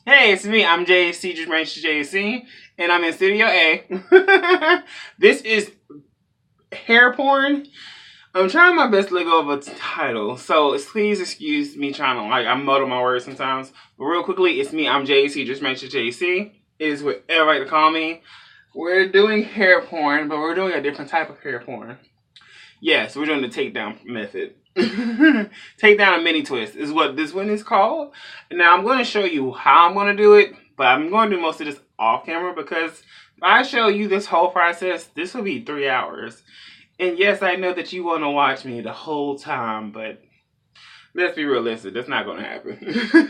Hey, it's me. I'm JC, JC, and I'm in Studio A. This is hair porn. I'm trying my best to let go of a title, so please excuse me trying to, I muddle my words sometimes. But real quickly, it's me. I'm JC, JC. It is whatever you like to call me. We're doing hair porn, but we're doing a different type of hair porn. Yes, we're doing the takedown method. Takedown and mini twist is what this one is called. Now I'm going to show you how I'm going to do it, but I'm going to do most of this off camera because if I show you this whole process, this will be 3 hours. And yes, I know that you want to watch me the whole time, but let's be realistic, that's not going to happen.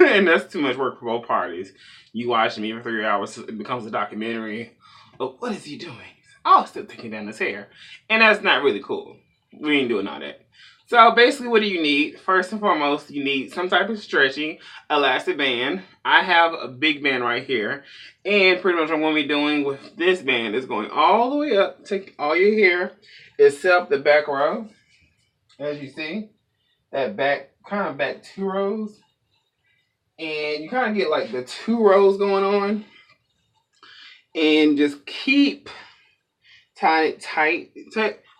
And that's too much work for both parties. You watching me for 3 hours, it becomes a documentary. Oh, what is he doing? Oh, still taking down his hair. And that's not really cool. We ain't doing all that. So basically what do you need? First and foremost, you need some type of stretchy elastic band. I have a big band right here. And pretty much what I'm going to be doing with this band is going all the way up. Take all your hair except the back row. As you see, that back, kind of back 2 rows. And you kind of get like the 2 rows going on. And just keep tight.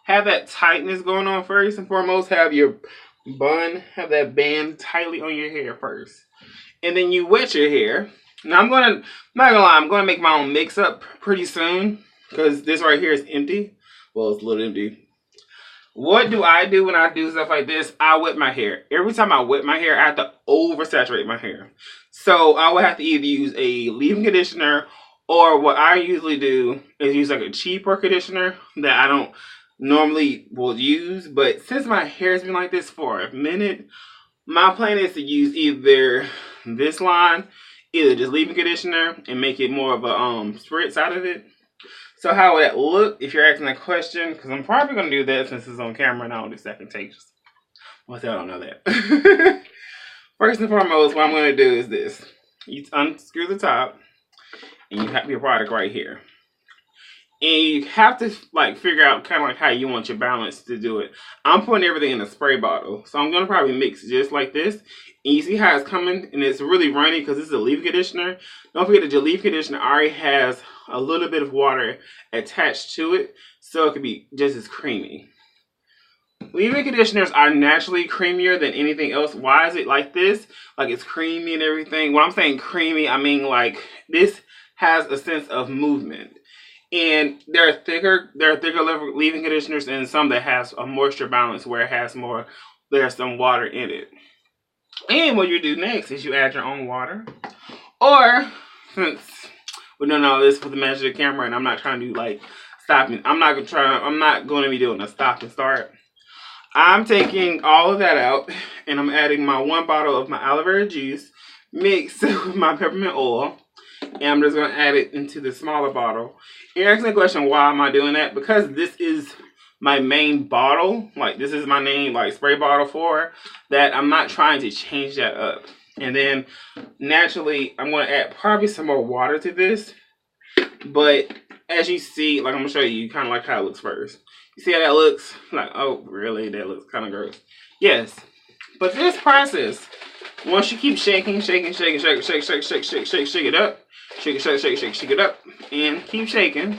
Have that tightness going on first and foremost. Have your bun, have that band tightly on your hair first. And then you wet your hair. Now I'm not gonna lie, I'm gonna make my own mix up pretty soon. Because this right here is empty. Well, it's a little empty. What do I do when I do stuff like this? I wet my hair. Every time I wet my hair, I have to oversaturate my hair. So I would have to either use a leave-in conditioner, or what I usually do is use like a cheaper conditioner that I don't normally will use. But since my hair's been like this for a minute, my plan is to use either this line, either just leave-in conditioner and make it more of a spritz out of it. So how would that look if you're asking that question? Because I'm probably going to do that since it's on camera and I don't do second takes. Well, I don't know that. First and foremost, what I'm going to do is this. You unscrew the top and you have your product right here. And you have to like figure out kind of like how you want your balance to do it. I'm putting everything in a spray bottle. So I'm going to probably mix just like this. And you see how it's coming and it's really runny because this is a leave conditioner. Don't forget that your leave conditioner already has a little bit of water attached to it. So it could be just as creamy. Leave-in conditioners are naturally creamier than anything else. Why is it like this? Like it's creamy and everything. When I'm saying creamy, I mean like this has a sense of movement. And there are thicker leave-in conditioners and some that has a moisture balance where it has more, there's some water in it. And what you do next is you add your own water. Or, since we don't know this for the magic of the camera and I'm not trying to do like stopping, I'm not going to be doing a stop and start. I'm taking all of that out and I'm adding my 1 bottle of my aloe vera juice mixed with my peppermint oil. And I'm just going to add it into the smaller bottle. You're asking the question, why am I doing that? Because this is my main bottle. Like, this is my main, like, spray bottle for that. I'm not trying to change that up. And then, naturally, I'm going to add probably some more water to this. But, as you see, like, I'm going to show you kind of like how it looks first. You see how that looks? Like, oh, really? That looks kind of gross. Yes. But this process, once you keep shaking, shake it up. Shake it up, and keep shaking.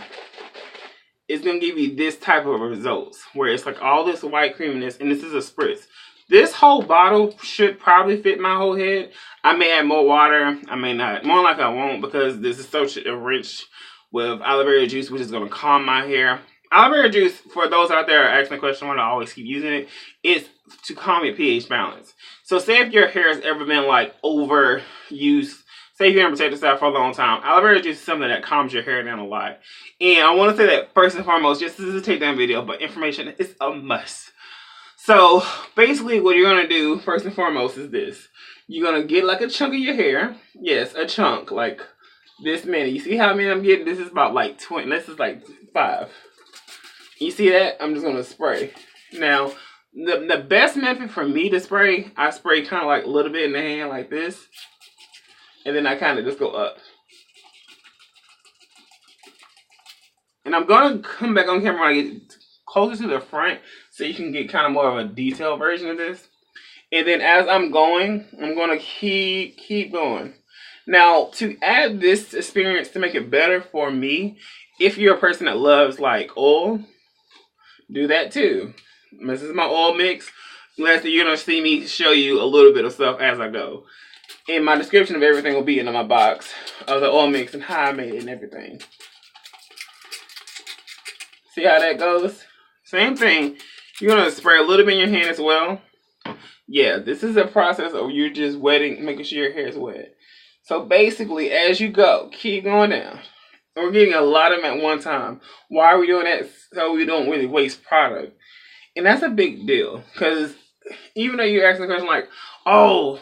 It's gonna give you this type of results where it's like all this white creaminess, and this is a spritz. This whole bottle should probably fit my whole head. I may add more water, I may not. More like I won't because this is so rich with aloe vera juice, which is gonna calm my hair. Aloe vera juice, for those out there asking the question, I want to always keep using it, is to calm your pH balance. So say if your hair has ever been like overused, say if you haven't protected yourself for a long time, aloe vera juice is something that calms your hair down a lot. And I want to say that first and foremost, just this is a takedown video, but information is a must. So basically what you're going to do first and foremost is this. You're going to get like a chunk of your hair. Yes, a chunk, like this many. You see how many I'm getting? This is about like 20. This is like 5. You see that? I'm just going to spray. Now, the best method for me to spray, I spray kind of like a little bit in the hand like this. And then I kind of just go up. And I'm going to come back on camera when I get closer to the front so you can get kind of more of a detailed version of this. And then as I'm going to keep going. Now, to add this experience to make it better for me, if you're a person that loves like oil, do that too. This is my oil mix. Lastly, you're going to see me show you a little bit of stuff as I go. And my description of everything will be in my box of the oil mix and how I made it and everything. See how that goes? Same thing. You're going to spray a little bit in your hand as well. Yeah, this is a process of you just wetting, making sure your hair is wet. So basically, as you go, keep going down. We're getting a lot of them at one time. Why are we doing that? So we don't really waste product. And that's a big deal. Because even though you're asking the question like, oh,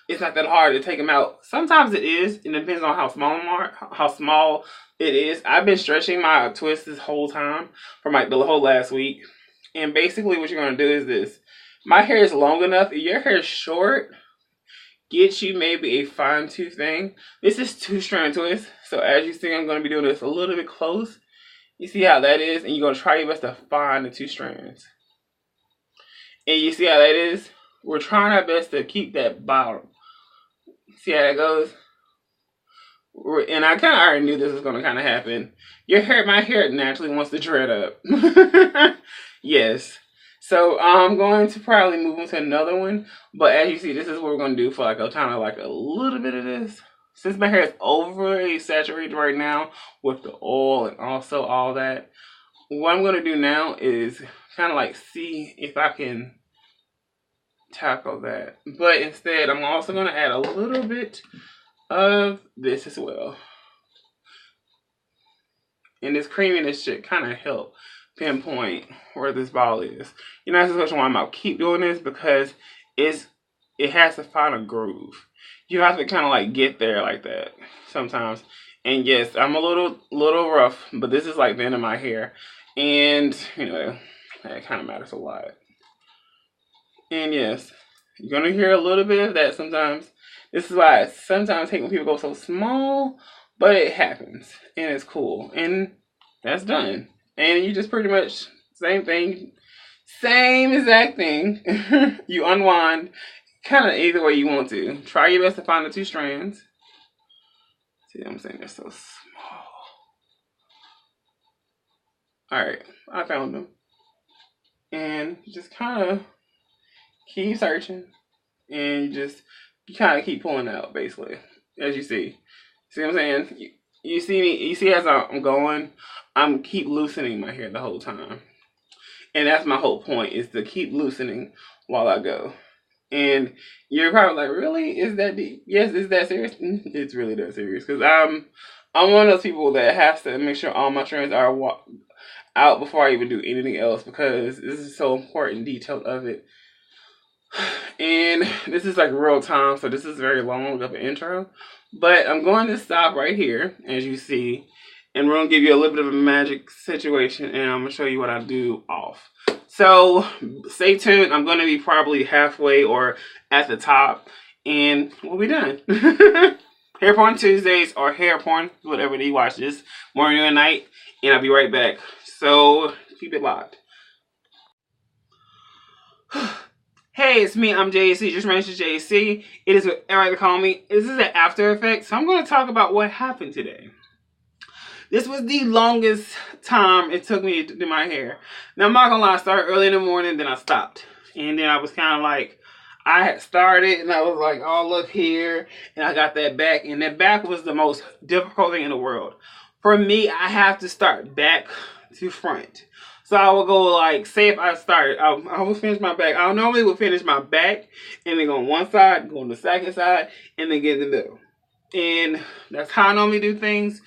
it's not that hard to take them out. Sometimes it is. It depends on how small it is. I've been stretching my twist this whole time for like the whole last week. And basically what you're going to do is this. My hair is long enough. If your hair is short, get you maybe a fine tooth thing. This is 2-strand twist. So as you see, I'm going to be doing this a little bit close. You see how that is? And you're going to try your best to find the 2 strands. And you see how that is? We're trying our best to keep that bottom. See how that goes? And I kind of already knew this was going to kind of happen. My hair naturally wants to dread up. Yes. So I'm going to probably move on to another one. But as you see, this is what we're going to do for like a kind of like a little bit of this. Since my hair is overly saturated right now with the oil and also all that, what I'm going to do now is kind of like see if I can tackle that. But instead, I'm also going to add a little bit of this as well. And this creaminess should kind of help pinpoint where this ball is. You know, that's the question why I'm going to keep doing this, because it has to find a groove. You have to kind of like get there like that sometimes. And yes, I'm a little rough, but this is like the end of my hair. And, you know, that kind of matters a lot. And yes, you're going to hear a little bit of that sometimes. This is why I sometimes hate when people go so small, but it happens. And it's cool. And that's done. And you just pretty much, same thing, same exact thing. You unwind kind of either way you want to. Try your best to find the 2 strands. See what I'm saying? They're so small. Alright, I found them. And just kind of keep searching. And you kind of keep pulling out, basically, as you see. See what I'm saying? You see me, you see as I'm going, I'm keep loosening my hair the whole time. And that's my whole point, is to keep loosening while I go. And you're probably like, really? Is that deep? Yes, is that serious? It's really that serious. Because I'm one of those people that has to make sure all my strands are out before I even do anything else, because this is so important detail of it. And this is like real time, so this is very long of an intro. But I'm going to stop right here, as you see. And we're going to give you a little bit of a magic situation, and I'm going to show you what I do off. So stay tuned. I'm going to be probably halfway or at the top, and we'll be done. Hair Porn Tuesdays, or Hair Porn, whatever you watch this, morning or night, and I'll be right back. So keep it locked. Hey, it's me. I'm JEC, just mentioned JEC. It is what everybody call me. This is an after effect, so I'm going to talk about what happened today. This was the longest time it took me to do my hair. Now, I'm not going to lie, I started early in the morning, then I stopped. And then I was kind of like, I had started, and I was like all up here, and I got that back. And that back was the most difficult thing in the world. For me, I have to start back to front. So I will go like, say if I started, I will finish my back. I normally would finish my back, and then go on one side, go on the second side, and then get in the middle. And that's how I normally do things.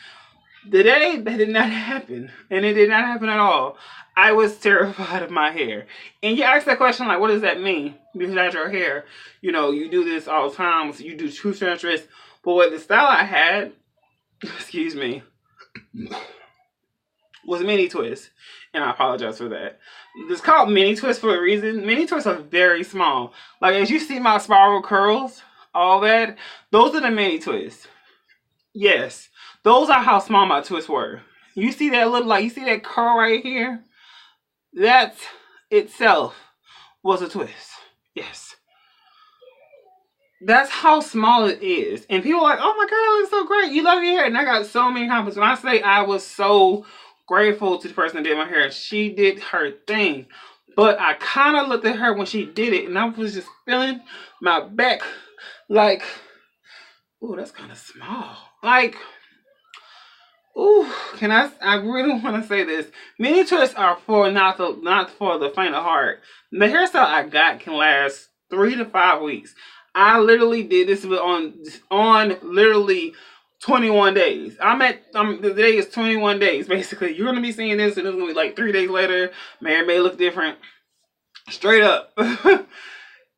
Today, that did not happen. And it did not happen at all. I was terrified of my hair. And you ask that question, like, what does that mean? Besides your hair, you know, you do this all the time. So you do 2-strand twists. But what the style I had, excuse me, was mini twist. And I apologize for that. It's called mini twist for a reason. Mini twists are very small. Like, as you see my spiral curls, all that, those are the mini twists. Yes. Those are how small my twists were. You see that little, like, you see that curl right here? That itself was a twist. Yes. that's how small it is. And people are like, oh my God, it looks so great. You love your hair. And I got so many compliments. When I say I was so grateful to the person that did my hair, she did her thing. But I kind of looked at her when she did it, and I was just feeling my back like, ooh, that's kind of small. Like, ooh, I really want to say this. Mini twists are for not for the faint of heart. The hairstyle I got can last 3 to 5 weeks. I literally did this on literally 21 days. The day is 21 days, basically. You're going to be seeing this, and it's going to be like 3 days later. My hair may look different. Straight up.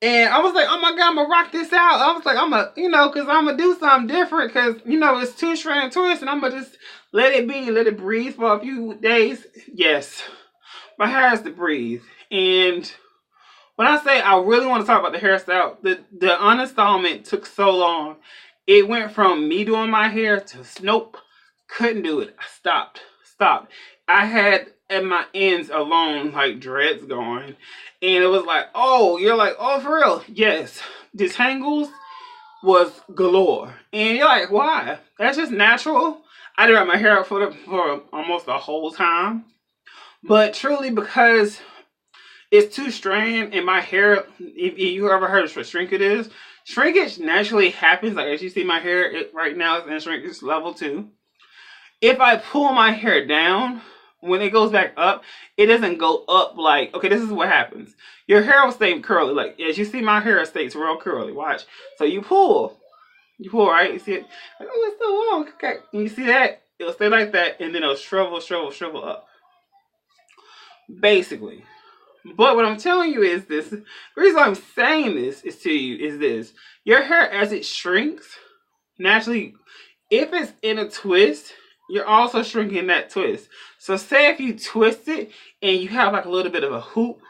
And I was like, oh my God, I'm going to rock this out. I was like, because I'm going to do something different, because, it's 2-strand twist, and I'm going to just let it be, let it breathe for a few days. Yes, my hair has to breathe. And when I say I really want to talk about the hairstyle, the uninstallment took so long. It went from me doing my hair to nope, couldn't do it. I stopped. I had at my ends alone like dreads going. And it was like, oh, you're like, oh, for real? Yes. Detangles was galore. And you're like, why? That's just natural. I didn't wrap my hair up for almost the whole time. But truly because it's 2-strand and my hair, if you ever heard of what shrinkage is, shrinkage naturally happens. Like as you see my hair right now is in shrinkage level 2. If I pull my hair down, when it goes back up, it doesn't go up like, okay, this is what happens. Your hair will stay curly. Like as you see my hair stays real curly. Watch. So you pull, right? You see it? Like, oh, it's so long. Okay. And you see that? It'll stay like that and then it'll shrivel up. Basically. But what I'm telling you is this. The reason I'm saying this is to you is this. Your hair, as it shrinks, naturally, if it's in a twist, you're also shrinking that twist. So say if you twist it and you have like a little bit of a hoop,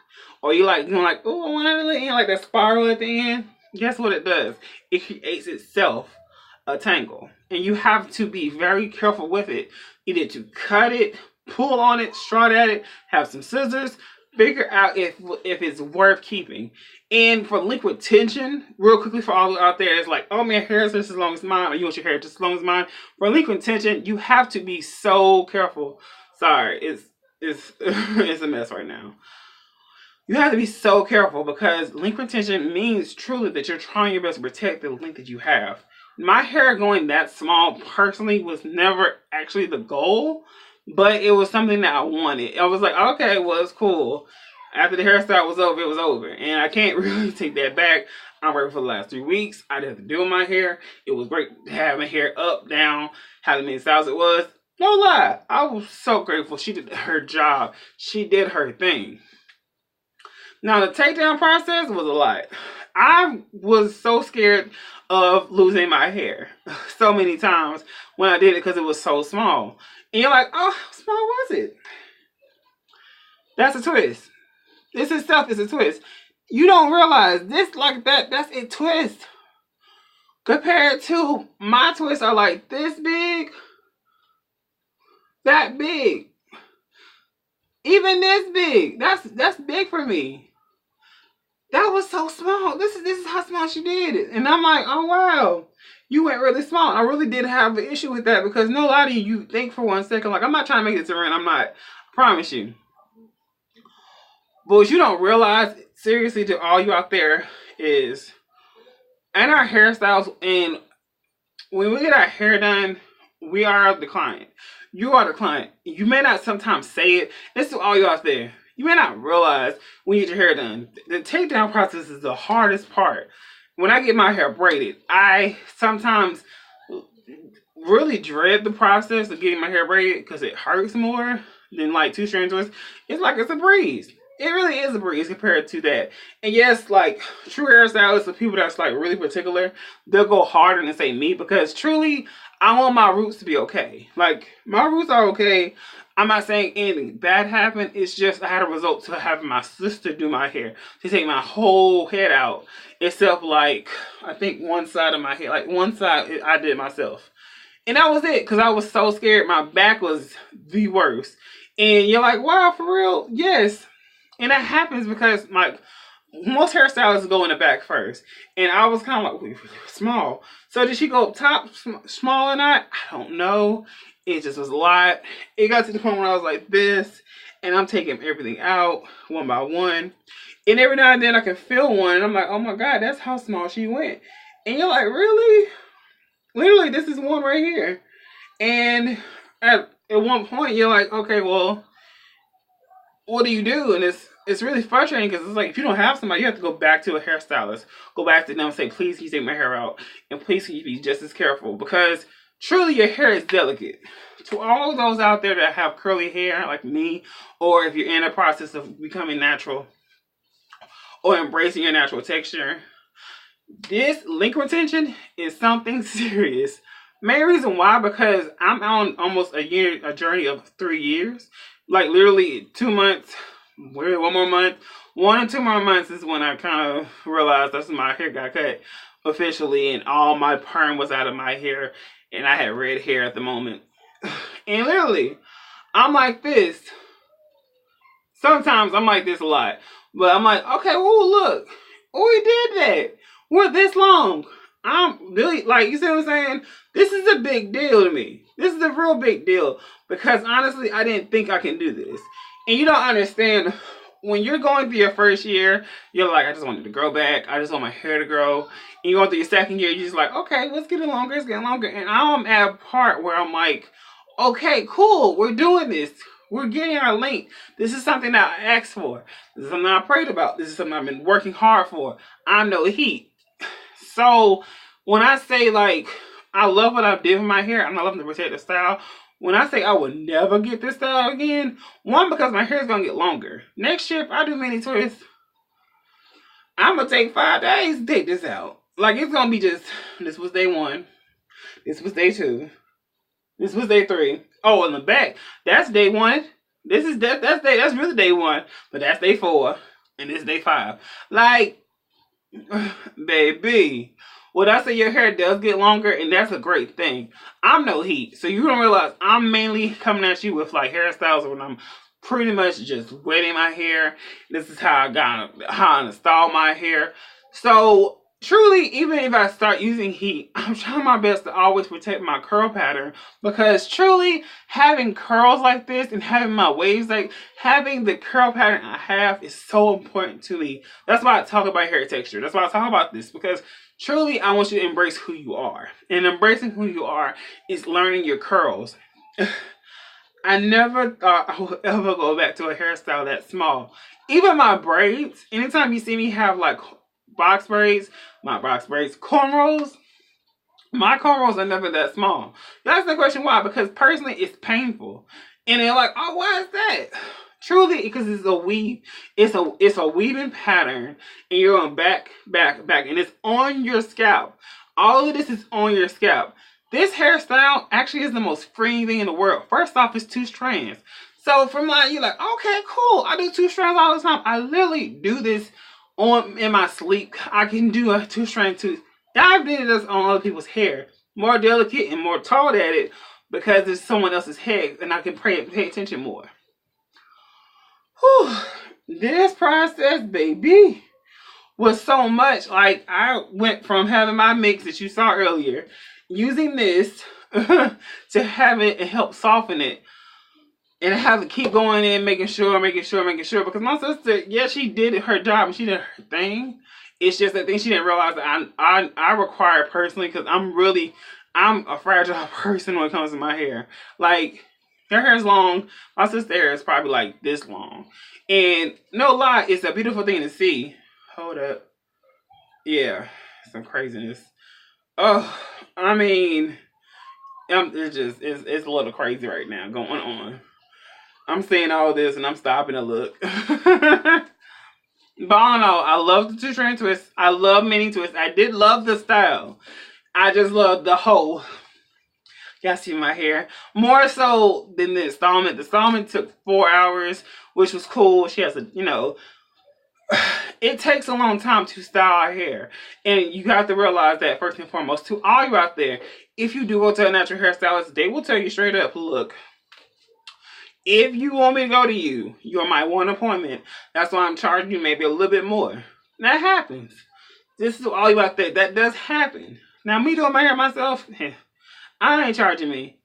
or you like doing like, oh, I want it at the end, like that spiral at the end. Guess what it does? It creates itself a tangle. And you have to be very careful with it. Either to cut it, pull on it, strut at it, have some scissors, figure out if it's worth keeping. And for liquid tension, real quickly for all out there, it's like, oh, my hair is just as long as mine, or you want your hair just as long as mine. For liquid tension, you have to be so careful. Sorry, it's a mess right now. You have to be so careful because liquid tension means truly that you're trying your best to protect the length that you have. My hair going that small personally was never actually the goal, but it was something that I wanted. I was like, okay, well, it's cool. After the hairstyle was over, it was over. And I can't really take that back. I'm working for the last 3 weeks. I didn't have to do my hair. It was great to have my hair up, down, how many styles it was. No lie. I was so grateful. She did her job. She did her thing. Now, the takedown process was a lot. I was so scared of losing my hair so many times when I did it because it was so small. And you're like, oh, how small was it? That's a twist. This itself is a twist. You don't realize this like that, that's a twist. Compared to my twists are like this big, that big. Even this big. That's big for me. That was so small. This is how small she did it. And I'm like, oh wow. You went really small. I really did have an issue with that because no lie to you think for 1 second, like I'm not trying to make it to rent. I'm not. I promise you. But what you don't realize, seriously, to all you out there is, and our hairstyles, and when we get our hair done, we are the client. You are the client. You may not sometimes say it. This is all you out there. You may not realize when you get your hair done. The takedown process is the hardest part. When I get my hair braided, I sometimes really dread the process of getting my hair braided because it hurts more than like 2-strand twists. It's like it's a breeze. It really is a breeze compared to that. And yes, like true hairstylists or people that's like really particular, they'll go harder than say me because truly I want my roots to be okay. Like my roots are okay. I'm not saying anything bad happened. It's just I had a result to having my sister do my hair. She take my whole head out. Except like, I think one side of my head. Like one side I did myself. And that was it. Because I was so scared. My back was the worst. And you're like, wow, for real? Yes. And that happens because like most hairstylists go in the back first. And I was kind of like, small. So did she go up top small or not? I don't know. It just was a lot. It got to the point where I was like this. And I'm taking everything out one by one. And every now and then I can feel one. And I'm like, oh my God, that's how small she went. And you're like, really? Literally, this is one right here. And at one point, you're like, okay, well, what do you do? And it's really frustrating because it's like, if you don't have somebody, you have to go back to a hairstylist. Go back to them and say, please, can you take my hair out? And please, can you be just as careful? Because truly, your hair is delicate. To all those out there that have curly hair like me, or if you're in the process of becoming natural or embracing your natural texture, this link retention is something serious. Main reason why, because I'm on almost a journey of 3 years. Like literally 2 months, one more month, 1 or 2 more months is when I kind of realized that's when my hair got cut officially and all my perm was out of my hair and I had red hair at the moment. And literally, I'm like this. Sometimes I'm like this a lot. But I'm like, okay, oh look. Oh, we did that. We're this long. I'm really, like, you see what I'm saying? This is a big deal to me. This is a real big deal. Because honestly, I didn't think I can do this. And you don't understand, when you're going through your first year, you're like, I just wanted to grow back. I just want my hair to grow. And you're going through your second year, you're just like, okay, let's get it longer, let's get it longer. And I'm at a part where I'm like, okay, cool, we're doing this. We're getting our link. This is something that I asked for. This is something I prayed about. This is something I've been working hard for. I'm no heat. So when I say like, I love what I did with my hair, I'm not loving the protective style. When I say I will never get this style again, one, because my hair is going to get longer. Next year, if I do mini twists, I'm going to take 5 days to take this out. Like, it's going to be just, this was day 1. This was day 2. This was day 3. Oh, in the back, that's day 1. That's really day 1. But that's day 4. And this is day 5. Like, baby, when I say your hair does get longer, and that's a great thing. I'm no heat, so you don't realize I'm mainly coming at you with like hairstyles when I'm pretty much just wetting my hair. This is how I install my hair. So truly, even if I start using heat, I'm trying my best to always protect my curl pattern, because truly having curls like this and having my waves, like having the curl pattern I have, is so important to me. That's why I talk about hair texture. That's why I talk about this, because truly I want you to embrace who you are. And embracing who you are is learning your curls. I never thought I would ever go back to a hairstyle that small. Even my braids, anytime you see me have like cornrows, my cornrows are never that small. That's the question why, because personally it's painful. And they're like, oh, why is that? Truly, because it's a weave. It's a weaving pattern, and you're on back, and it's on your scalp. All of this is on your scalp. This hairstyle actually is the most freeing thing in the world. First off, it's 2 strands. So from like, you're like, okay, cool. I do 2 strands all the time. I literally do this in my sleep. I can do a 2-strand too. I've did this on other people's hair. More delicate and more taught at it, because it's someone else's head, and I can pay attention more. Whew. This process, baby, was so much. Like, I went from having my mix that you saw earlier, using this to have it and help soften it. And I have to keep going in, making sure. Because my sister, yeah, she did her job and she did her thing. It's just that thing she didn't realize that I require it personally, because I'm a fragile person when it comes to my hair. Like, her hair is long. My sister's hair is probably like this long. And no lie, it's a beautiful thing to see. Hold up. Yeah, some craziness. Oh, I mean, it's a little crazy right now going on. I'm saying all this and I'm stopping to look. But all in all, I love the 2-strand twists. I love mini twists. I did love the style. I just love the whole. Y'all see my hair? More so than the installment. The installment took 4 hours, which was cool. She has a, it takes a long time to style our hair. And you have to realize that, first and foremost, to all you out there, if you do go to a natural hairstylist, they will tell you straight up, look, if you want me to go to you, you're my one appointment. That's why I'm charging you maybe a little bit more. That happens. This is all about that. That does happen. Now, me doing my hair myself, I ain't charging me.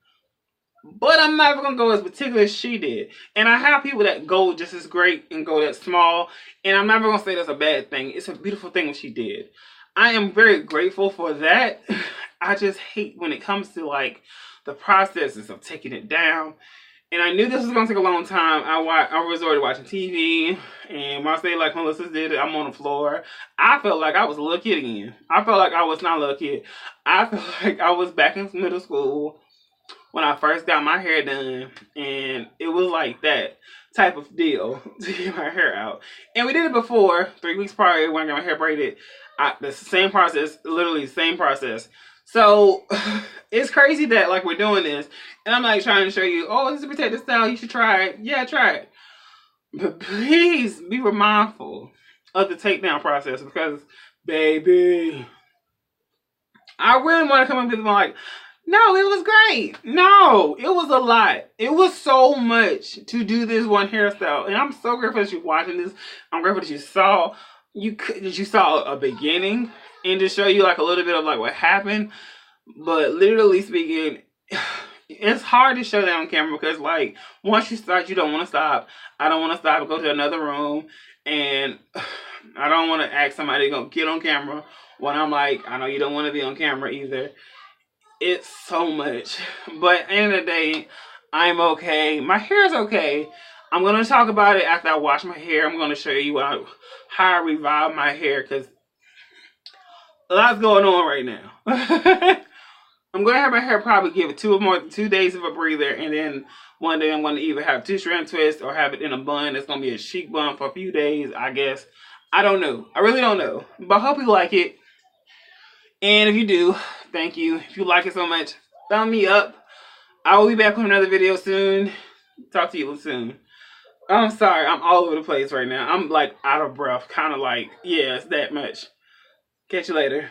But I'm never going to go as particular as she did. And I have people that go just as great and go that small. And I'm never going to say that's a bad thing. It's a beautiful thing what she did. I am very grateful for that. I just hate when it comes to like the processes of taking it down. And I knew this was going to take a long time. I resorted to watching TV. And when I say like Melissa did it, I'm on the floor. I felt like I was a little kid again. I felt like I was not a little kid. I felt like I was back in middle school when I first got my hair done, and it was like that type of deal to get my hair out. And we did it before, 3 weeks prior when I got my hair braided. The same process, literally the same process. So it's crazy that like we're doing this, and I'm like trying to show you, oh, this is a protective style, you should try it. Yeah, try it. But please be mindful of the takedown process because, baby, I really want to come up with like, no, it was great. No, it was a lot. It was so much to do this one hairstyle. And I'm so grateful that you're watching this. I'm grateful that you saw a beginning and to show you like a little bit of like what happened. But literally speaking, it's hard to show that on camera because like once you start, you don't want to stop. I don't want to stop and go to another room. And I don't want to ask somebody to go get on camera when I'm like, I know you don't want to be on camera either. It's so much. But at the end of the day, I'm okay. My hair is okay. I'm going to talk about it after I wash my hair. I'm going to show you how I revive my hair because a lot's going on right now. I'm going to have my hair probably give it 2 days of a breather. And then one day I'm going to either have 2-strand twist or have it in a bun. It's going to be a chic bun for a few days, I guess. I don't know. I really don't know. But I hope you like it. And if you do, thank you. If you like it so much, thumb me up. I will be back with another video soon. Talk to you soon. I'm sorry. I'm all over the place right now. I'm like out of breath. Kind of like, yeah, it's that much. Catch you later.